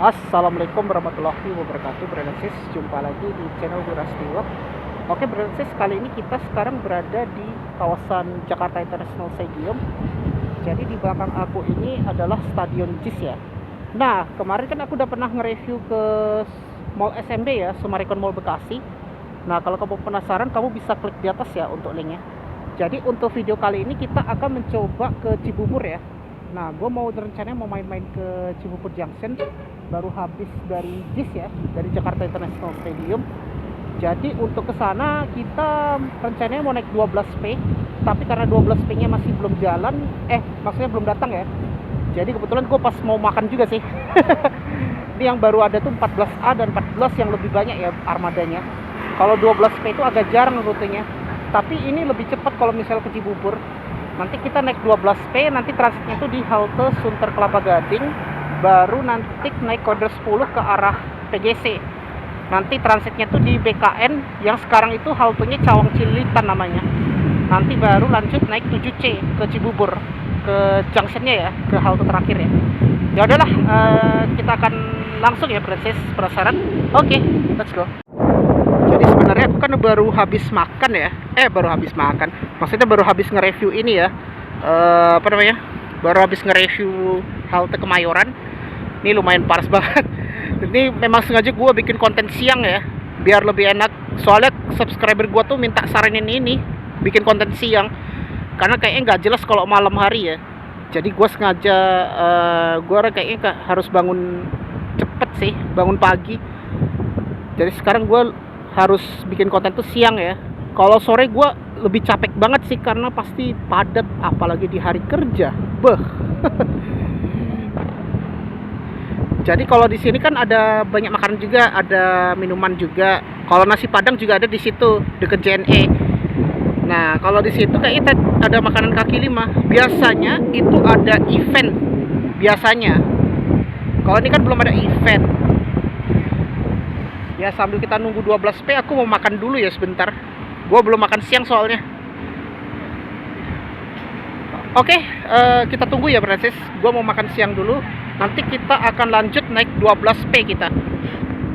Assalamualaikum warahmatullahi wabarakatuh, Brothersis. Jumpa lagi di channel Durasti Vlog. Oke, Brothersis, kali ini kita sekarang berada di kawasan Jakarta International Stadium. Jadi di belakang aku ini adalah Stadion JIS ya. Nah, kemarin kan aku udah pernah nge-review ke Mall SMB ya, Summarecon Mall Bekasi. Nah, kalau kamu penasaran, kamu bisa klik di atas ya untuk linknya. Jadi untuk video kali ini kita akan mencoba ke Cibubur ya. Nah, gue mau rencananya mau main-main ke Cibubur Junction. Baru habis dari JIS ya, dari Jakarta International Stadium. Jadi untuk ke sana kita rencananya mau naik 12P, tapi karena 12P-nya masih belum jalan, maksudnya belum datang ya. Jadi kebetulan gue pas mau makan juga sih. Ini yang baru ada tuh 14A dan 14 yang lebih banyak ya armadanya. Kalau 12P itu agak jarang rutenya. Tapi ini lebih cepat kalau misalnya ke Cibubur. Nanti kita naik 12P, nanti transitnya itu di halte Sunter Kelapa Gading, baru nanti naik koder 10 ke arah PGC. Nanti transitnya tuh di BKN yang sekarang itu haltenya Cawang Cililitan namanya. Nanti baru lanjut naik 7C ke Cibubur, ke junctionnya ya, ke halte terakhir ya. Ya udahlah, kita akan langsung ya, Princess, penasaran? Oke, let's go. Jadi sebenarnya aku kan baru habis makan ya, baru habis makan, maksudnya baru habis nge-review ini ya, apa namanya, baru habis nge-review halte Kemayoran. Ini lumayan panas banget. Ini memang sengaja gue bikin konten siang ya, biar lebih enak. Soalnya subscriber gue tuh minta saranin ini, bikin konten siang, karena kayaknya nggak jelas kalau malam hari ya. Jadi gue sengaja, gue kayaknya harus bangun cepet sih, bangun pagi. Jadi sekarang gue harus bikin konten tuh siang ya. Kalau sore gue lebih capek banget sih, karena pasti padat, apalagi di hari kerja. Beh. Jadi kalau di sini kan ada banyak makanan juga, ada minuman juga. Kalau nasi Padang juga ada di situ deket JNE. Nah, kalau di situ kayaknya ada makanan kaki lima. Biasanya itu ada event. Biasanya. Kalau ini kan belum ada event. Ya sambil kita nunggu 12P, aku mau makan dulu ya sebentar. Gue belum makan siang soalnya. Oke, kita tunggu ya, Francis. Gue mau makan siang dulu. Nanti kita akan lanjut naik 12P kita.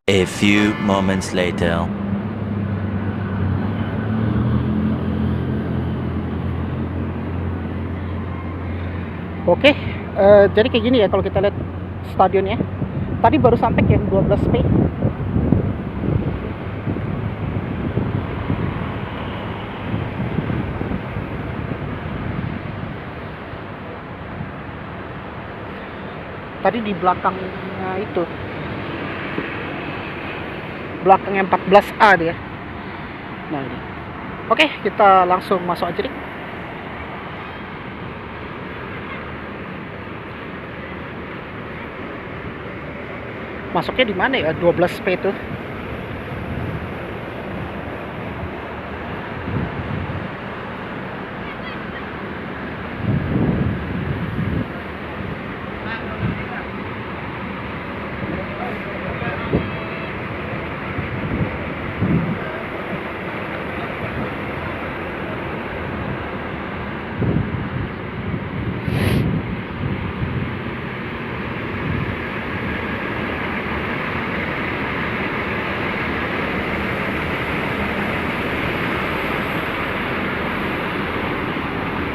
A few moments later. Oke, jadi kayak gini ya kalau kita lihat stadionnya. Tadi baru sampai ya 12P. Tadi di belakangnya itu, belakangnya 14A dia. Nah ini. Oke, kita langsung masuk aja nih. Masuknya di mana ya 12P itu?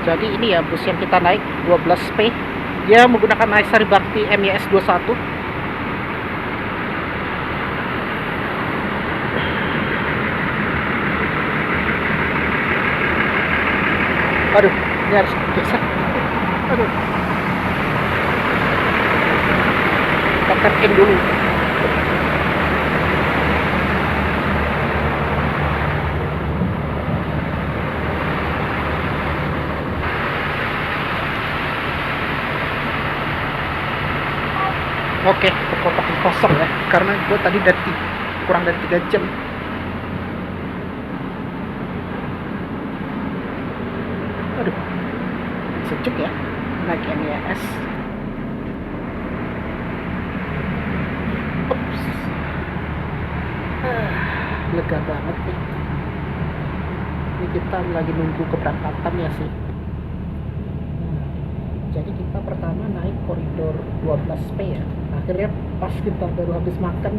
Jadi ini ya bus yang kita naik 12P. Dia menggunakan Maesari Bakti MYS 21. Aduh, ini harus geser. Aduh. Kita tap in dulu. Oke, kotak kosong ya, karena gue tadi dari kurang dari 3 jam. Aduh, sejuk ya, naik MYS. Ups, lega banget nih. Ini kita lagi nunggu keberangkatan ya sih. Jadi kita pertama naik koridor 12P ya. Nah, akhirnya pas kita baru habis makan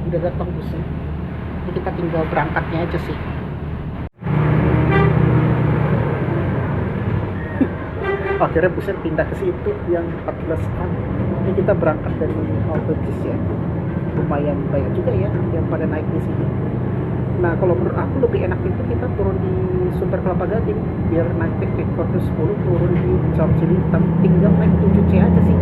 udah datang busnya. Jadi kita tinggal berangkatnya aja sih. Akhirnya busnya pindah ke situ yang 14 an. Ini kita berangkat dari Halte Bis ya, lumayan banyak juga ya yang pada naik di sini. Nah kalau menurut aku lebih enak itu kita turun di Sunter Kelapa Gading, biar nanti ke Koridor 10 turun di Jalan Cilintang, tinggal naik 7C aja sih.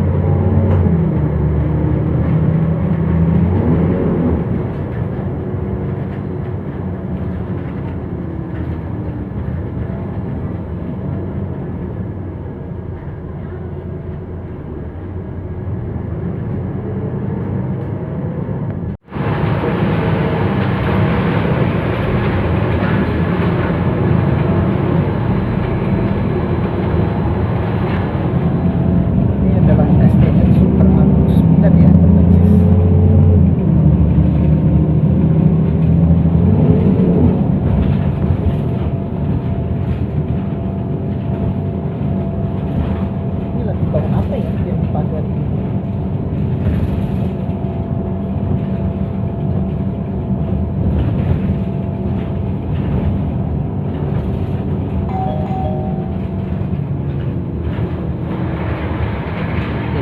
Ini adalah SDN Sunter Agus 9 ya, berbasis. Ini lagi bangun apa ya yang pagar ini?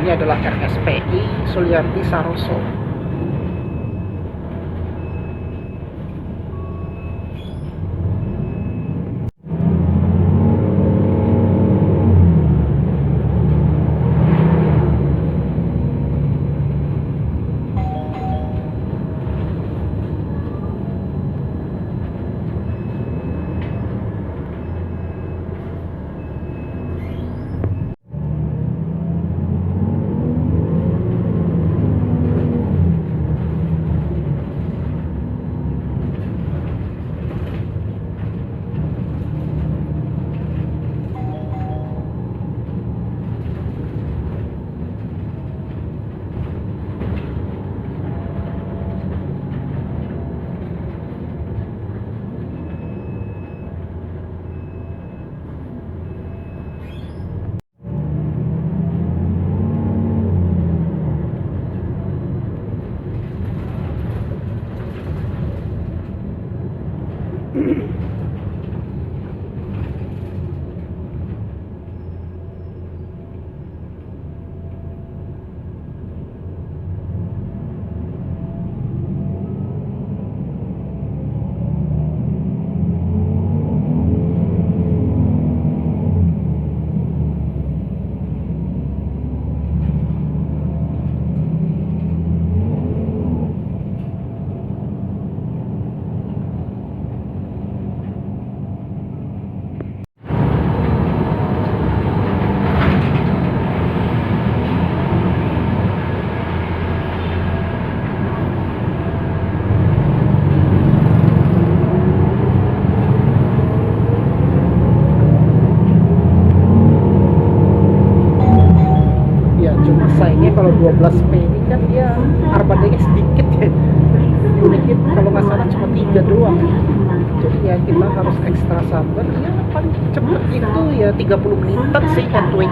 Ini adalah RSPI Sulianti Saroso. Sayangnya kalau 12P ini kan dia armadanya sedikit ya, unitnya kalau nggak salah cuma 3 doang, jadi ya kita harus ekstra sabar. Ya paling cepet itu ya 30 menitan sih one way.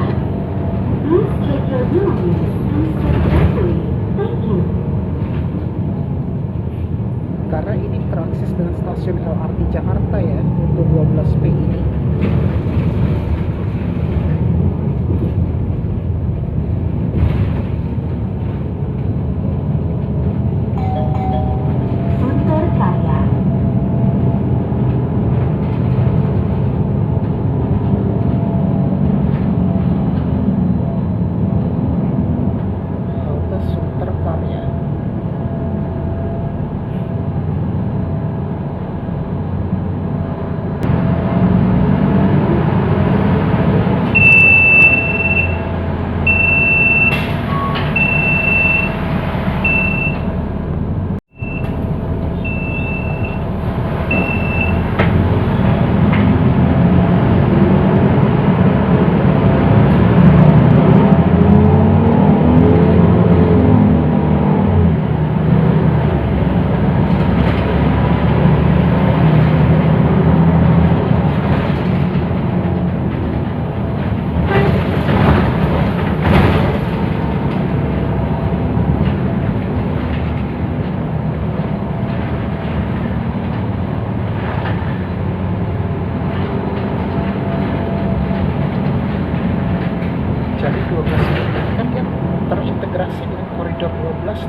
Karena ini transit dengan stasiun LRT Jakarta ya untuk 12P ini.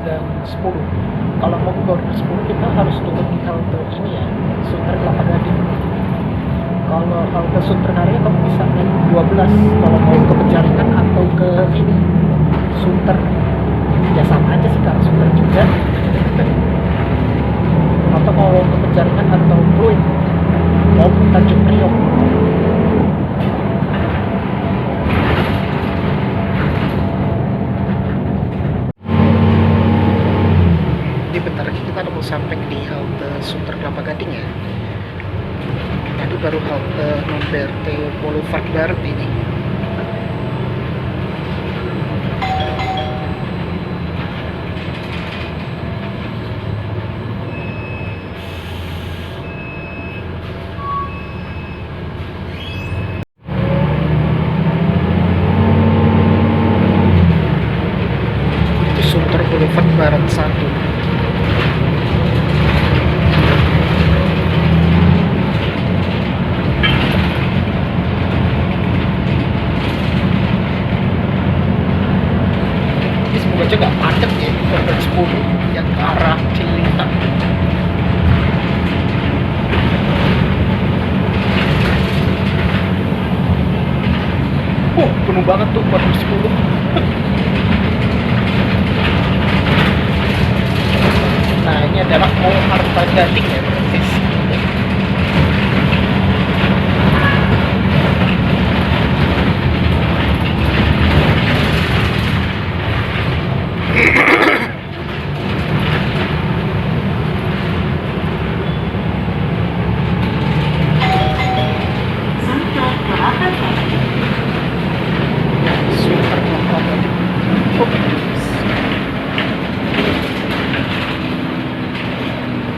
dan 10. Kalau mau ke koridor 10 kita harus turun di halte ini ya, Sunter Kelapa Gading. Kalau halte Sunter Karya kamu bisa naik 12 kalau mau ke Penjaringan atau ke ini Sunter. Ya sama aja sih, karena Sunter juga. Atau kalau ke Penjaringan atau Pluit maupun Tanjung Priok. Ini bentar lagi kita udah mau sampai di halte Sunter Kelapa Gading ya. Tadi baru halte Nomberte Boulevard Barat ini. Itu Sunter Boulevard Barat 1. Semoga aja nggak padat ya koridor 10 yang ke arah Cililitan. Penuh banget tuh koridor 10. Nah, ini adalah Mall Arta Gading ya, persis. Super Kelapa.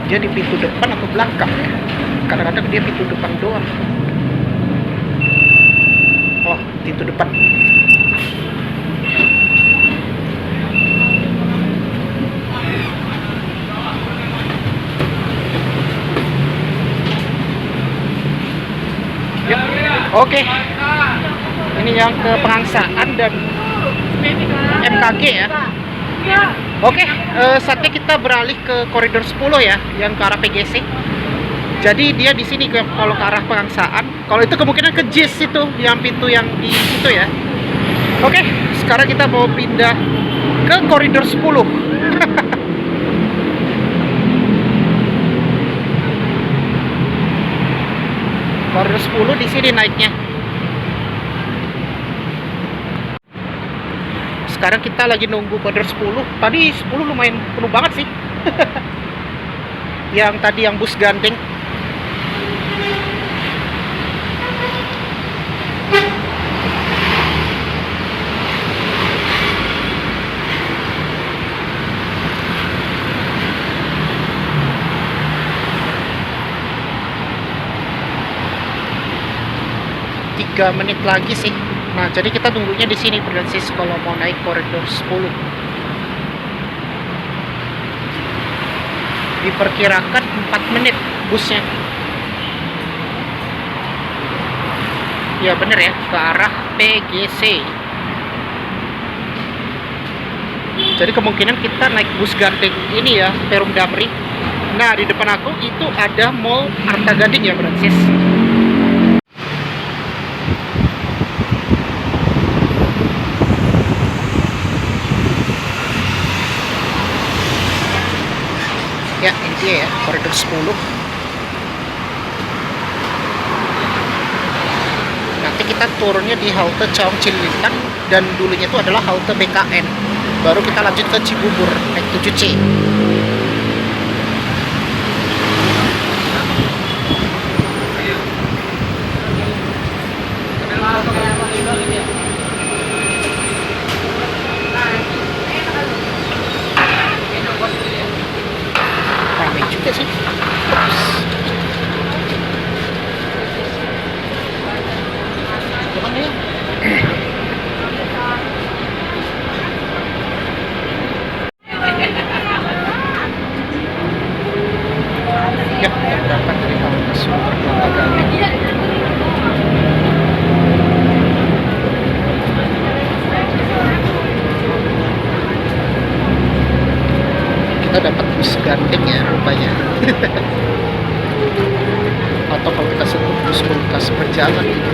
Dia di pintu depan atau belakang ya? Kadang-kadang dia pintu depan doang. Oh, pintu depan. Ya. Oke. Ini yang ke Pegangsaan dan MKG ya. Oke, saatnya kita beralih ke koridor 10 ya, yang ke arah PGC. Jadi dia di sini kalau ke arah Pegangsaan. Kalau itu kemungkinan ke JIS itu, yang pintu yang di situ ya. Oke, sekarang kita mau pindah ke koridor 10. Koridor 10 di sini naiknya. Sekarang kita lagi nunggu koridor 10. Tadi 10 lumayan penuh banget sih. Yang tadi yang bus gandeng. Tiga menit lagi sih. Nah, jadi kita tunggunya di sini Francis kalau mau naik koridor 10. Diperkirakan 4 menit busnya. Ya bener ya, ke arah PGC. Jadi kemungkinan kita naik bus gandeng ini ya, Perum Damri. Nah, di depan aku itu ada Mall Arta Gading ya Francis. Ya, ini dia ya, koridor 10. Nanti kita turunnya di halte Cawang Cililitan dan dulunya itu adalah halte BKN. Baru kita lanjut ke Cibubur naik 7C. Ramai juga sih. Gimana ya? kita dapat bus gandeng ya rupanya. Atau kalau kita sebut bus lintas berjalan gitu.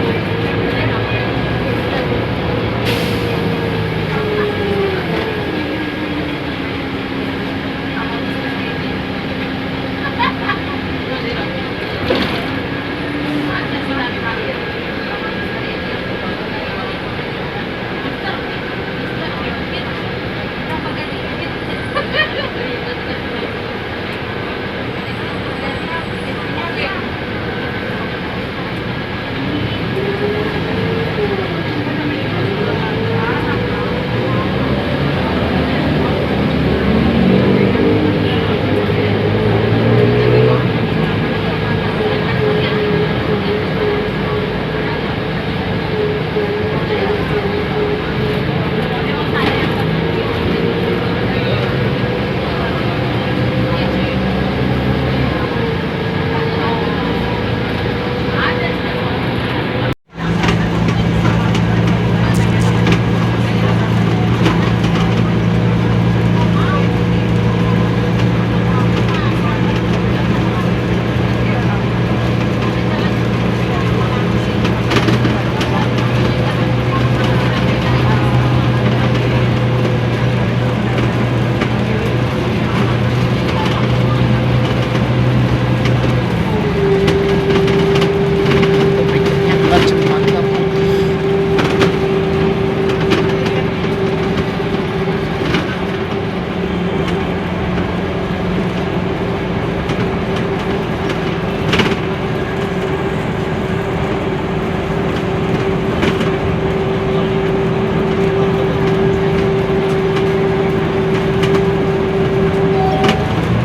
Berikutnya adalah jembatan putih.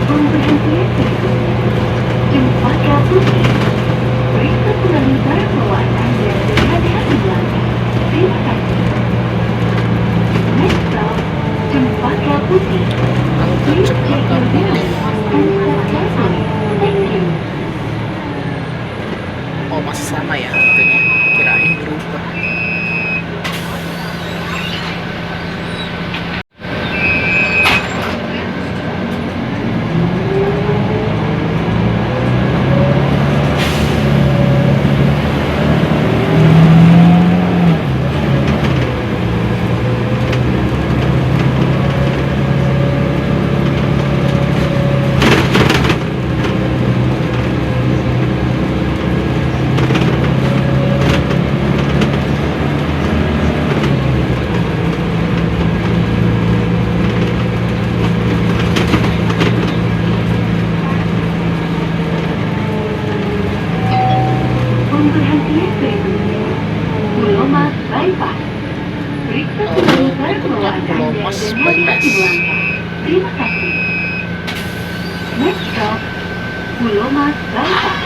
Pemberhentian Jembatan Putih. Periksa ulangi barang bawaan Anda dengan hati-hati belakang. Terima kasih. Next stop, Jembatan Putih. Halte Please check jembatan your putih. belongings and step carefully. Thank you. Oh masih sama ya haltenya, kirain berubah. Pemberhentian berikutnya, Pulau Mas Bypass. Periksa ulangi barang bawaan Pulau Anda Mas dengan hati-hati Bypass. belakang. Terima kasih. Next stop, Pulau Mas Bypass.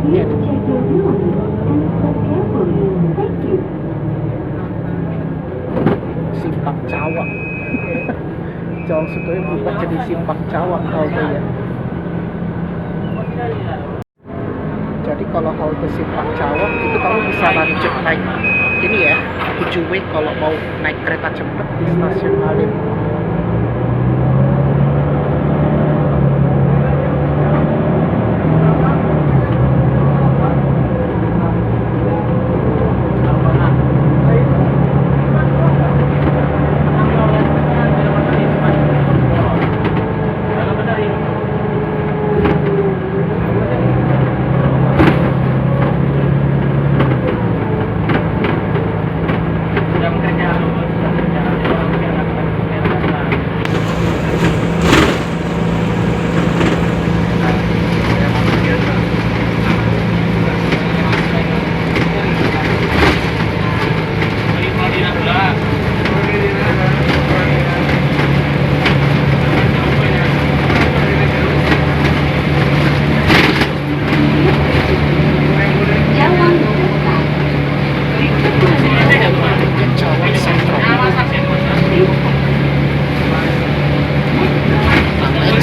Please check your belongings and step carefully. Thank you. Simpang Cawang. Cawang Sutoyo berubah jadi Simpang Cawang halte ya. Jadi kalau halte Simpang Cawang itu kamu bisa lanjut naik ini ya, 7W kalau mau naik kereta cepat di stasiun Halim.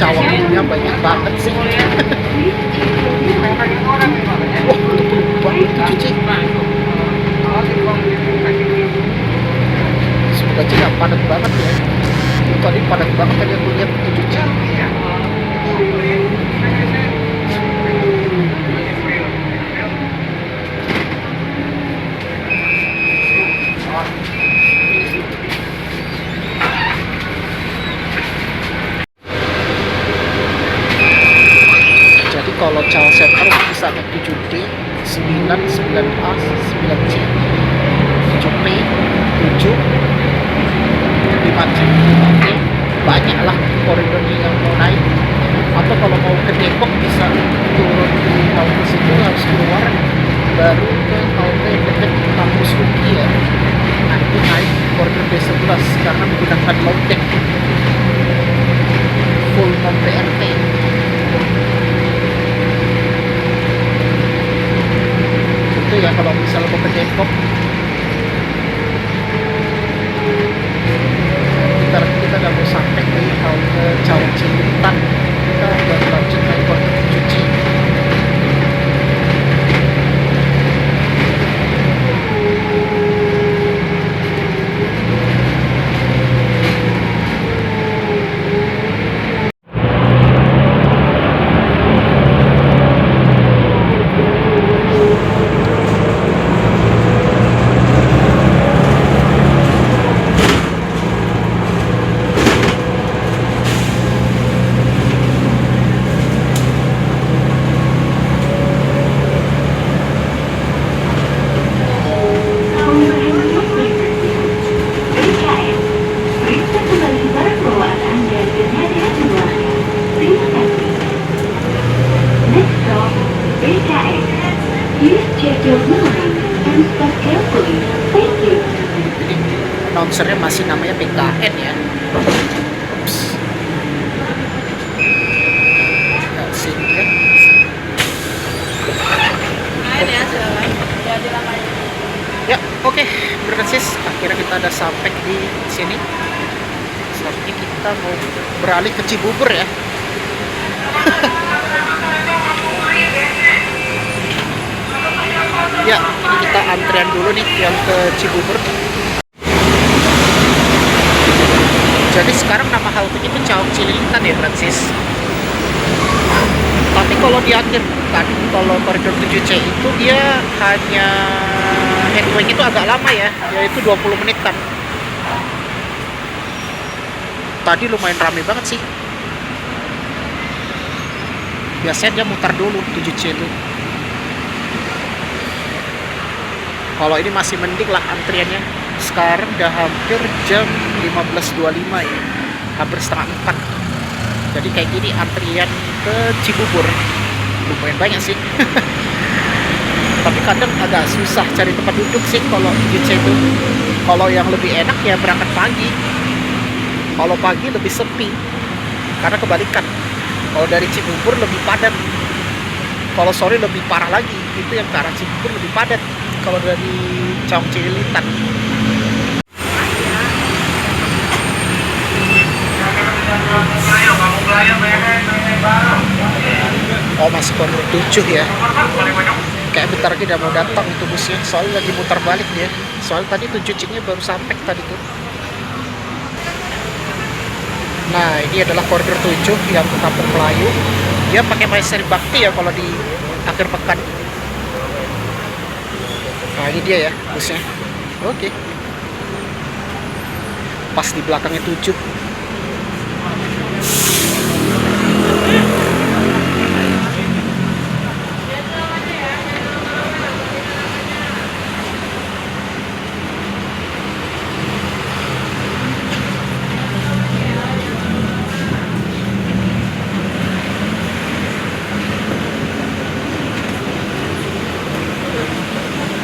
Cawangnya banyak banget sih. Wah, itu cuci. Semoga sih nggak padat banget ya. Tadi padat banget tadi aku lihat itu cuci. Kalau Cawang Sentral bisa naik 7D, 9, 9A, 9C, 7P, 7, 5C, 5D. Banyak lah koridornya yang mau naik. Atau kalau mau ke Depok bisa turun di halte situ, harus keluar baru ke halte dekat kampus UGI ya. Nah itu naik koridor B11 karena menggunakan low deck full non BRT. Ya kalau misalnya mau ke Depok kita nggak mau sampai ke halte Cawang Cililitan, kita udah lanjut naik koridor cuci. Announcernya masih namanya BKN ya. Ups. Sini kan. Ya, oke, berkesis. Akhirnya kita udah sampai di sini. Selanjutnya kita mau beralih ke Cibubur ya. Ya, ini kita antrian dulu nih yang ke Cibubur. Jadi sekarang nama halte itu Cawang Cililitan ya, Francis. Tapi kalau di akhir kan, kalau koridor 7C itu dia hanya headway itu agak lama ya, yaitu 20 menitan. Tadi lumayan rame banget sih. Biasanya dia mutar dulu 7C itu. Kalau ini masih mending lah antriannya. Sekarang udah hampir jam 15.25 ya, hampir setengah 4. Jadi kayak gini antrian ke Cibubur lumayan banyak sih. Tapi kadang agak susah cari tempat duduk sih kalau di JC itu. Kalau yang lebih enak ya berangkat pagi. Kalau pagi lebih sepi karena kebalikan. Kalau dari Cibubur lebih padat. Kalau sore lebih parah lagi, itu yang ke arah Cibubur lebih padat kalau dari Cawang Cililitan. Oh, masih koridor 7 ya. Kayak bentar lagi udah mau datang itu busnya, soalnya lagi muter balik dia. Soalnya tadi 7 ciknya baru sampai tadi tuh. Nah, ini adalah koridor 7 yang ke Kampung Melayu. Dia pakai Maestri Bakti ya kalau di akhir pekan. Nah, ini dia ya busnya. Oke. Pas di belakangnya 7.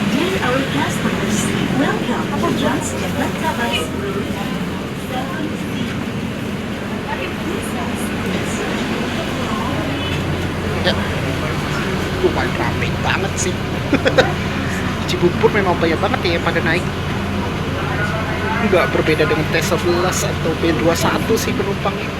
Dear our customers, welcome to John's Jakarta Bus. Ya, lumayan rame banget sih. Cibubur memang banyak banget ya yang pada naik. Nggak berbeda dengan T11 atau B21 sih penumpangnya.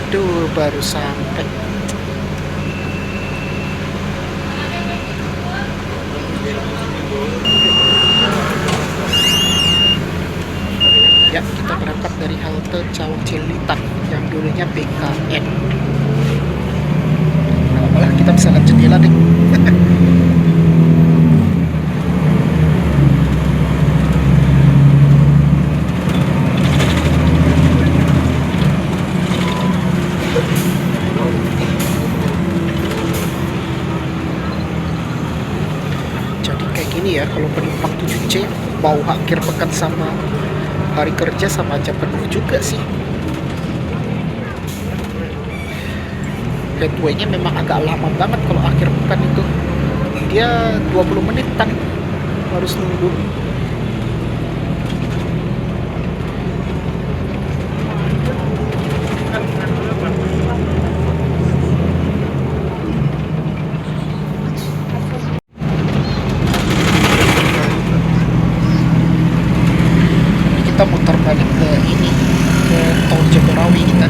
Aduh, baru sampai. Ya, kita berangkat dari halte Cawang Cililitan yang dulunya BKN. Nah, malah kita bisa lihat jendela deh. Jadi kayak gini ya, kalau penumpang 7C mau akhir pekan sama hari kerja sama aja penuh juga sih. Headway-nya memang agak lama banget kalau akhir pekan itu. Dia 20 menitan harus nunggu. Kita muter balik ke ini, ke tol Jagorawi kita.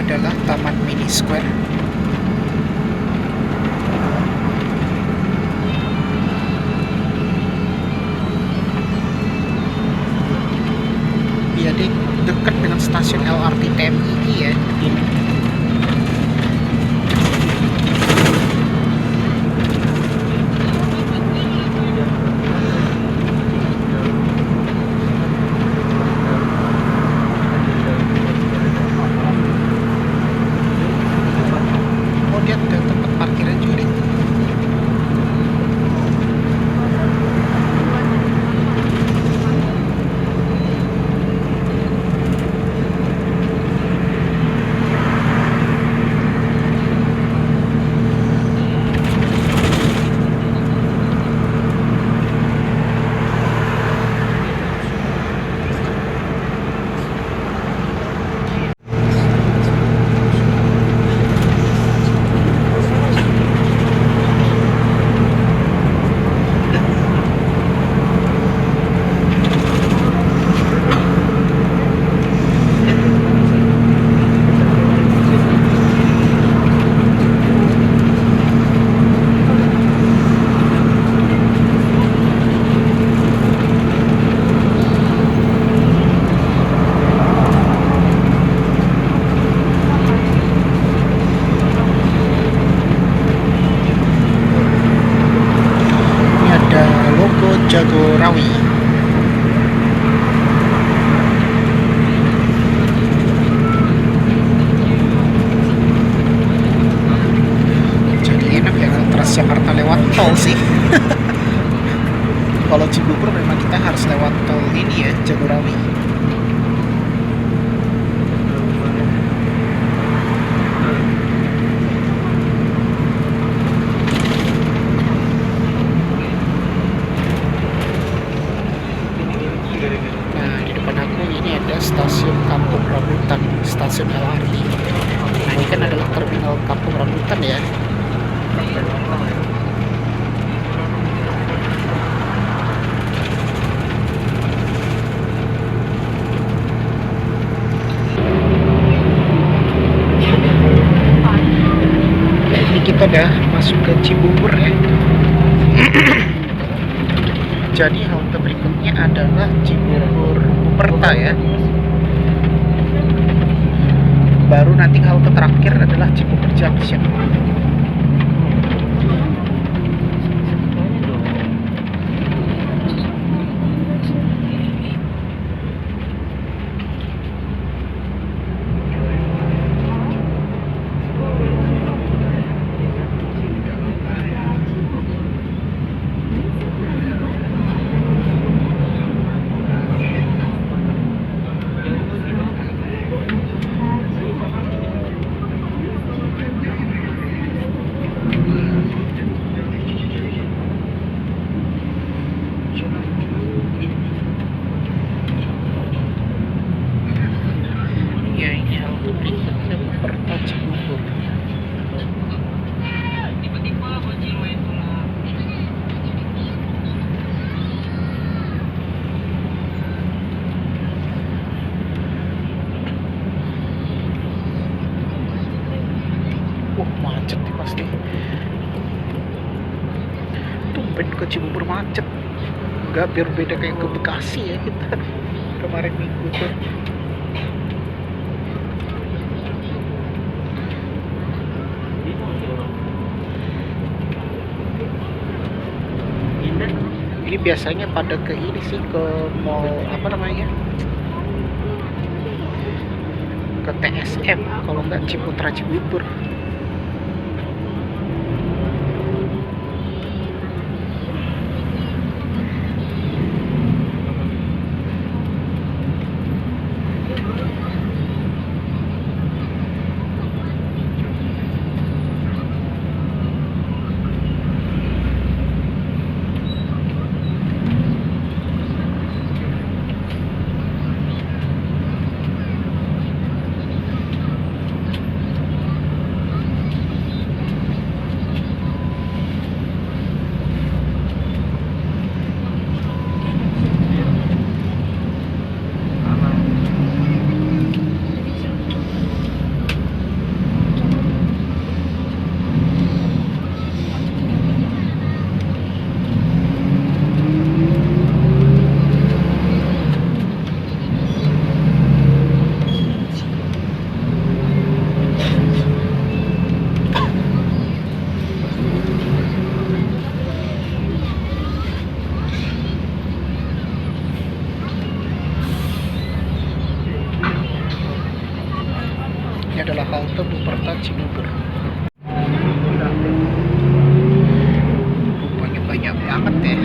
adalah Taman Mini Square. Ya, di dekat dengan stasiun LRT TMI ya. Ini. Oh, dia ada tempat parkiran juga nih. Ini ada logo Jagorawi. Jadi enak ya kalau Transjakarta lewat tol sih. Kalau Cibubur memang kita harus lewat tol ini ya, Jagorawi. Nah, di depan aku ini ada stasiun Kampung Rambutan, stasiun LRT. Nah, ini kan adalah terminal Kampung Rambutan ya. Ini kita udah masuk ke Cibubur ya. Jadi halte berikutnya adalah Cibubur Buperta ya. Baru nanti halte terakhir adalah Cibubur Junction. Ya, ini halte berikutnya Buperta Cibubur. Macet nih pasti. Tumben ke Cibubur macet. Enggak, biar beda kayak ke Bekasi ya kita kemarin minggu tuh. Ini biasanya pada ke ini sih, ke mall apa namanya, ke TSM kalau nggak Ciputra Cibubur. Ini adalah halte Buperta Cibubur. Rupanya banyak banget ya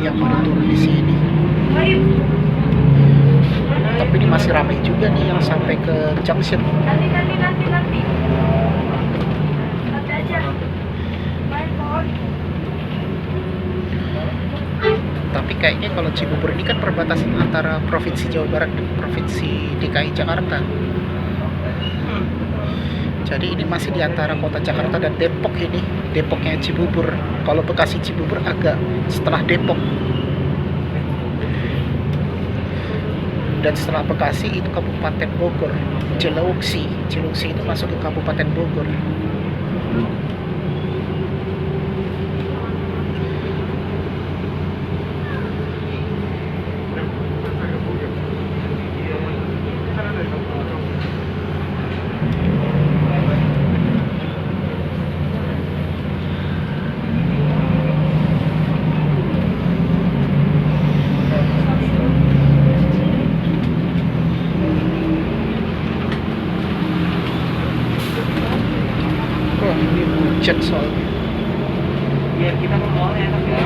yang baru turun di sini. Tapi ini masih ramai juga nih yang sampai ke junction. Nanti aja. Main pohon. Tapi kayaknya kalau Cibubur ini kan perbatasan antara Provinsi Jawa Barat dan Provinsi DKI Jakarta. Jadi ini masih di antara kota Jakarta dan Depok ini. Depoknya Cibubur. Kalau Bekasi Cibubur agak setelah Depok. Dan setelah Bekasi itu Kabupaten Bogor. Cilengsi. Cilengsi itu masuk ke Kabupaten Bogor. Oh, ini hujan soalnya. Biar kita mau enak ya.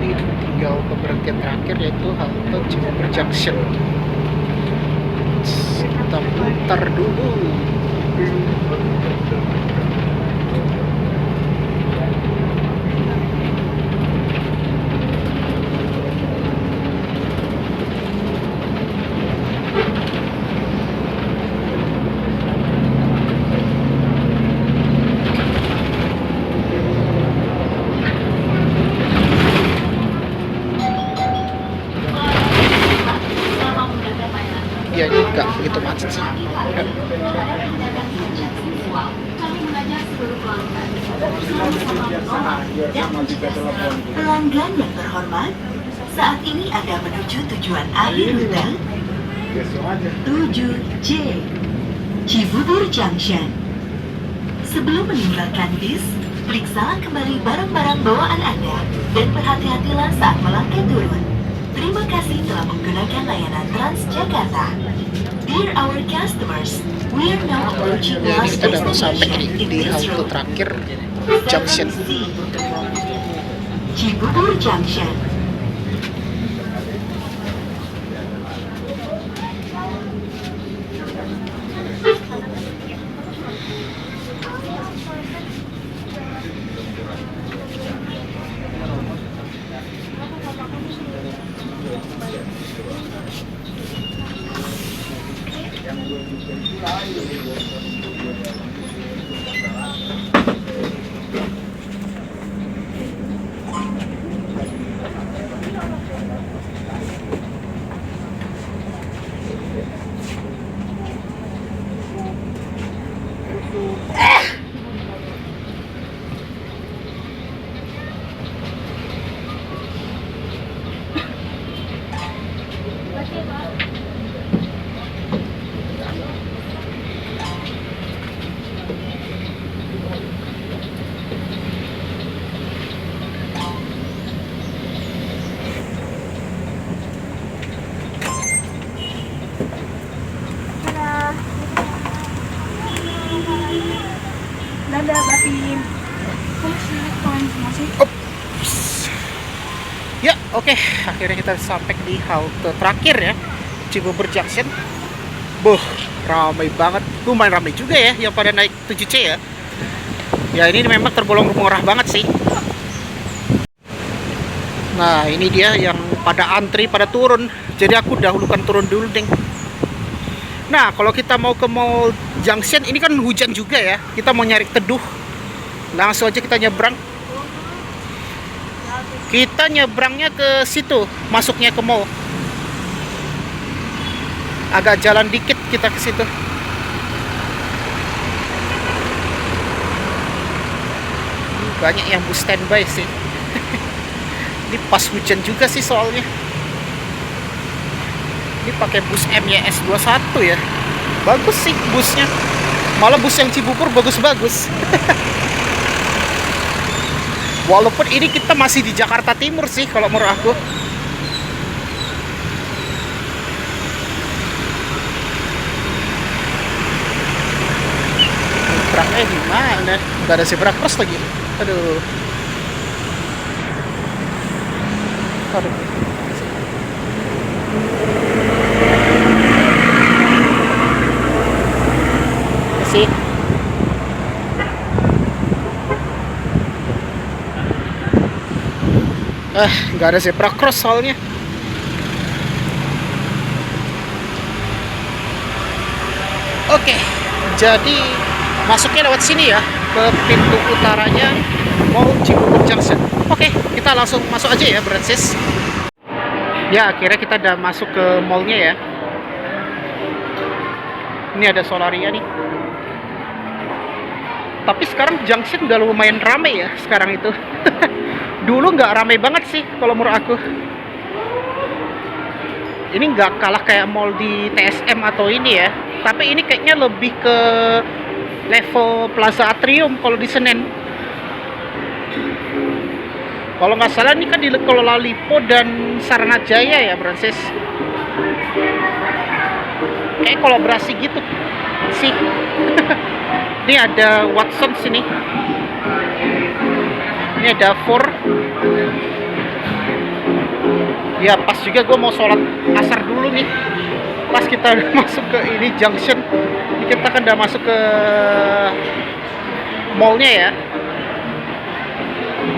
Ini tinggal pemberhentian terakhir yaitu halte Cibubur Junction. Kita putar dulu. Ya ini nggak begitu macet sih. Pelanggan yang terhormat, saat ini Anda menuju tujuan akhir rute 7C Cibubur Junction. Sebelum meninggalkan bis, periksalah kembali barang-barang bawaan Anda dan berhati-hatilah saat melangkah turun. Terima kasih telah menggunakan layanan Transjakarta. Dear our customers, we are now approaching the Ya, ini last kita udah mau sampai destination in di this halte route. terakhir Junction. 7C Cibubur Junction. Dadah, Batin. Masih. Ya, oke. Akhirnya kita sampai di halte terakhir ya, Cibubur Junction. Boh, ramai banget. Lumayan ramai juga ya yang pada naik 7C ya. Ya ini memang tergolong murah banget sih. Nah, ini dia yang pada antri, pada turun. Jadi aku dahulukan turun dulu, deng. Nah, kalau kita mau ke Mall Junction, ini kan hujan juga ya. Kita mau nyari teduh. Langsung aja kita nyebrang. Kita nyebrangnya ke situ, masuknya ke mall. Agak jalan dikit kita ke situ. Banyak yang bus standby sih. Ini pas hujan juga sih soalnya. Ini pakai bus MYS 21 ya. Bagus sih busnya. Malah bus yang Cibubur bagus-bagus. Walaupun ini kita masih di Jakarta Timur sih kalau menurut aku. nyebrangnya gimana? Nggak ada zebra cross lagi. Aduh. Aduh. Sih. Nggak ada zebra cross soalnya. Oke, jadi masuknya lewat sini ya, ke pintu utaranya Mall Cibubur Junction. Oke, kita langsung masuk aja ya, Bransis. Ya, akhirnya kita udah masuk ke mallnya ya. Ini ada Solaria nih. Tapi sekarang Junction udah lumayan rame ya sekarang itu. Dulu nggak rame banget sih kalau menurut aku. Ini nggak kalah kayak mall di TSM atau ini ya. Tapi ini kayaknya lebih ke level Plaza Atrium kalau di Senen. Kalau nggak salah ini kan dikelola Lipo dan Saranajaya ya, Bransis. Kayak kolaborasi gitu sih. Ini ada Watson sini. Ini ada Ford. Ya pas juga gue mau sholat asar dulu nih. Pas kita udah masuk ke ini Junction. Ini kita kan udah masuk ke mallnya ya.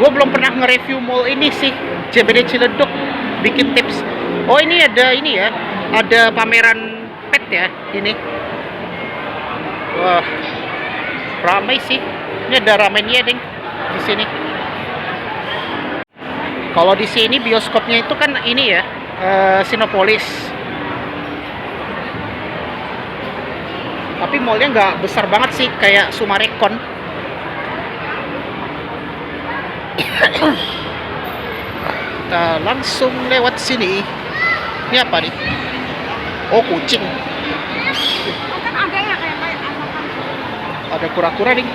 Gue belum pernah nge-review mall ini sih, JBD Ciledug. Bikin tips. Oh ini ada ini ya, ada pameran pet ya ini. Wah, ramai sih. Ini ada ramennya deng di sini. Kalau di sini bioskopnya itu kan ini ya, Sinopolis. Tapi mallnya nggak besar banget sih, kayak Sumarekon. Kita langsung lewat sini. Ini apa nih? Oh, kucing. Kan ada ya kayak Ada kura-kura nih.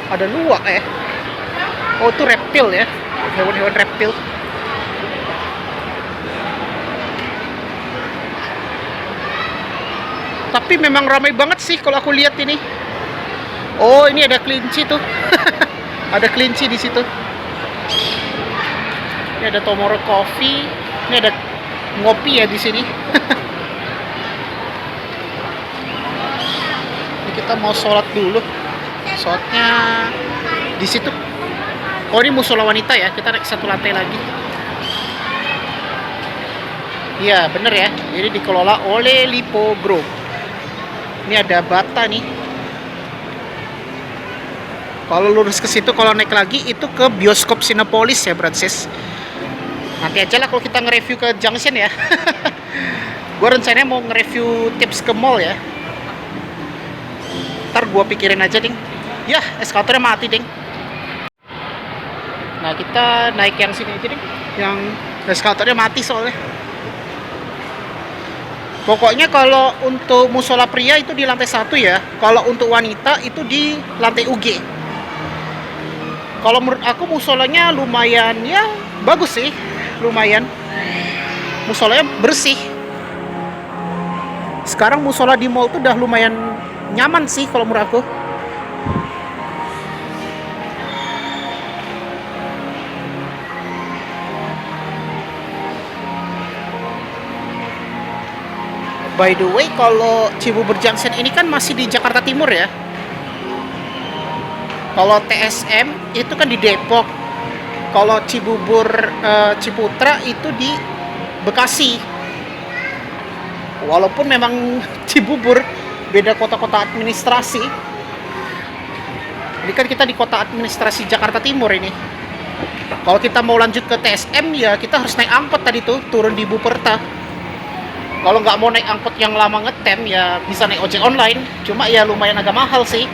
Ada luwak ya. Oh, itu reptil ya. Hewan-hewan reptil. Tapi memang ramai banget sih kalau aku lihat ini. Oh, ini ada kelinci tuh. Ada kelinci di situ. Ini ada Tomorrow Coffee. Ini ada ngopi ya di sini. Ini kita mau sholat dulu. Sholatnya di situ. Oh, ini musola wanita ya. Kita naik satu lantai lagi. Iya, bener ya. Ini dikelola oleh Lipo Group. Ini ada Bata nih. Kalau lurus ke situ, kalau naik lagi itu ke bioskop Sinopolis ya, Bransis. Nanti aja lah kalau kita nge-review ke Junction ya. Gue rencananya mau nge-review tips ke mall ya. Ntar gue pikirin aja, ding. Yah, eskalatornya mati, ding. Nah, kita naik yang sini aja, ding. Yang eskalatornya mati soalnya. Pokoknya kalau untuk musola pria itu di lantai 1 ya. Kalau untuk wanita itu di lantai UG. Kalau menurut aku musolanya lumayan ya bagus sih, lumayan. Musolanya bersih. Sekarang musola di mall tuh udah lumayan nyaman sih kalau menurut aku. By the way, kalau Cibubur Junction ini kan masih di Jakarta Timur ya. Kalau TSM itu kan di Depok. Kalau Cibubur Ciputra itu di Bekasi. Walaupun memang Cibubur beda kota-kota administrasi. Ini kan kita di kota administrasi Jakarta Timur ini. Kalau kita mau lanjut ke TSM ya kita harus naik angkot tadi tuh, turun di Buperta. Kalau nggak mau naik angkot yang lama ngetem ya bisa naik ojek online. Cuma ya lumayan agak mahal sih.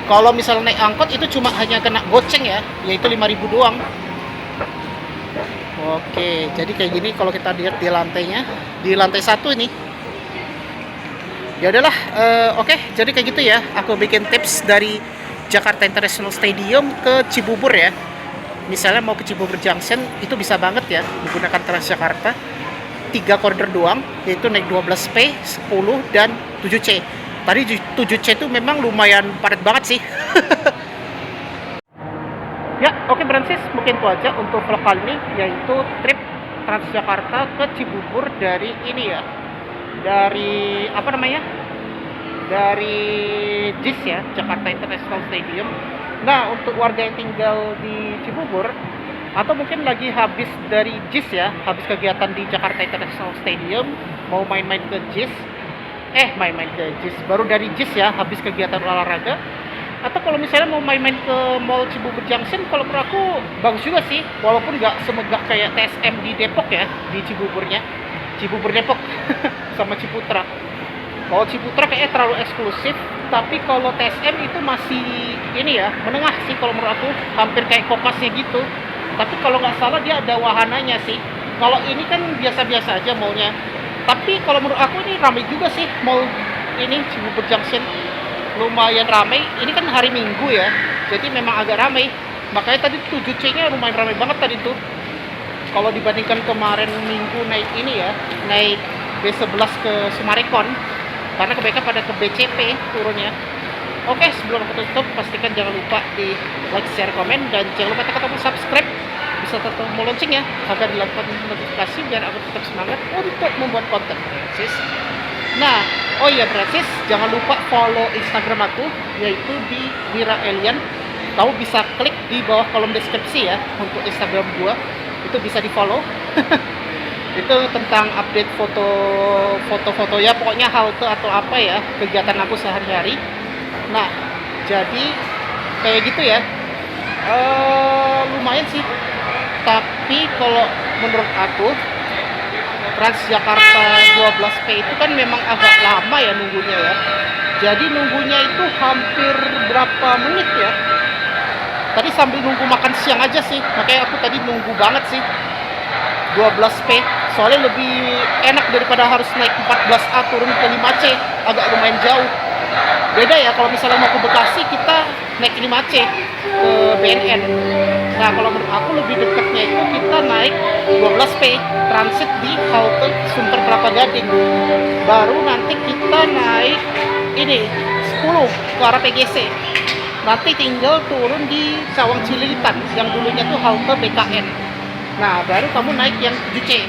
Kalau misalnya naik angkot itu cuma hanya kena goceng ya, yaitu 5.000 doang. Oke, jadi kayak gini kalau kita lihat di lantainya, di lantai 1 ini. Ya udahlah, oke, jadi kayak gitu ya. Aku bikin tips dari Jakarta International Stadium ke Cibubur ya. Misalnya mau ke Cibubur Junction itu bisa banget ya menggunakan Transjakarta. 3 koridor doang, yaitu naik 12P, 10 dan 7C. Tadi 7C itu memang lumayan padat banget sih. Ya, oke Bransis, mungkin itu aja untuk vlog kali ini, yaitu trip Transjakarta ke Cibubur dari ini ya. Dari apa namanya? Dari JIS ya, Jakarta International Stadium. Nah, untuk warga yang tinggal di Cibubur atau mungkin lagi habis dari JIS ya, habis kegiatan di Jakarta International Stadium, mau main-main ke JIS, main-main ke JIS, baru dari JIS ya, habis kegiatan olahraga, atau kalau misalnya mau main-main ke Mall Cibubur Junction, kalau menurut aku bagus juga sih, walaupun nggak semegah kayak TSM di Depok ya, di Cibubur Depok sama Ciputra. Kalau Ciputra kayaknya terlalu eksklusif, tapi kalau TSM itu masih ini ya, menengah sih kalau menurut aku, hampir kayak kokasnya gitu. Tapi kalau nggak salah dia ada wahananya sih. Kalau ini kan biasa-biasa aja mallnya. Tapi kalau menurut aku ini ramai juga sih mall ini Cibubur Junction. Lumayan ramai. Ini kan hari Minggu ya, jadi memang agak ramai. Makanya tadi 7C-nya lumayan ramai banget tadi tuh. Kalau dibandingkan kemarin Minggu naik ini ya, naik B11 ke Sumarekon, karena kebanyakan pada ke BCP turunnya. Oke, sebelum aku tutup, pastikan jangan lupa di like, share, komen, dan jangan lupa tekan tombol subscribe, bisa tekan tombol lonceng ya, agar dilakukan notifikasi biar aku tetap semangat untuk membuat konten Bransis. Nah, oh iya Bransis, jangan lupa follow Instagram aku, yaitu di Wira Elian. Kamu bisa klik di bawah kolom deskripsi ya, untuk Instagram gua, itu bisa di follow. Itu tentang update foto ya, pokoknya halte atau apa ya, kegiatan aku sehari-hari. Nah, jadi kayak gitu ya, lumayan sih. Tapi kalau menurut aku Transjakarta 12P itu kan memang agak lama ya nunggunya ya. Jadi nunggunya itu hampir berapa menit ya. Tadi sambil nunggu makan siang aja sih, makanya aku tadi nunggu banget sih 12P. Soalnya lebih enak daripada harus naik 14A turun ke 5C, agak lumayan jauh. Beda ya kalau misalnya mau ke Bekasi, kita naik 5C ke BNN. Nah, kalau menurut aku lebih dekatnya itu kita naik 12P transit di halte Sunter Kelapa Gading. Baru nanti kita naik ini 10 ke arah PGC. Nanti tinggal turun di Cawang Cililitan yang dulunya tuh halte BKN. Nah, baru kamu naik yang 7C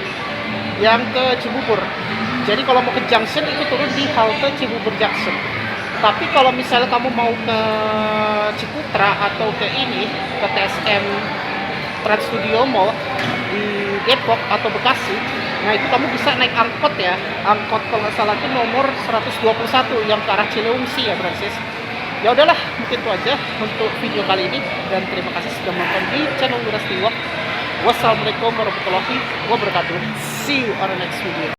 yang ke Cibubur. Jadi kalau mau ke Junction itu turun di halte Cibubur Junction. Tapi kalau misalnya kamu mau ke Ciputra atau ke ini, ke TSM Trans Studio Mall di Depok atau Bekasi, nah itu kamu bisa naik angkot ya. Angkot kalau nggak salah itu nomor 121 yang ke arah Ciliwungsi ya Bransis. Ya udahlah, mungkin itu aja untuk video kali ini, dan terima kasih sudah menonton di channel Wirastiwak. Wassalamualaikum warahmatullahi wabarakatuh. See you on the next video.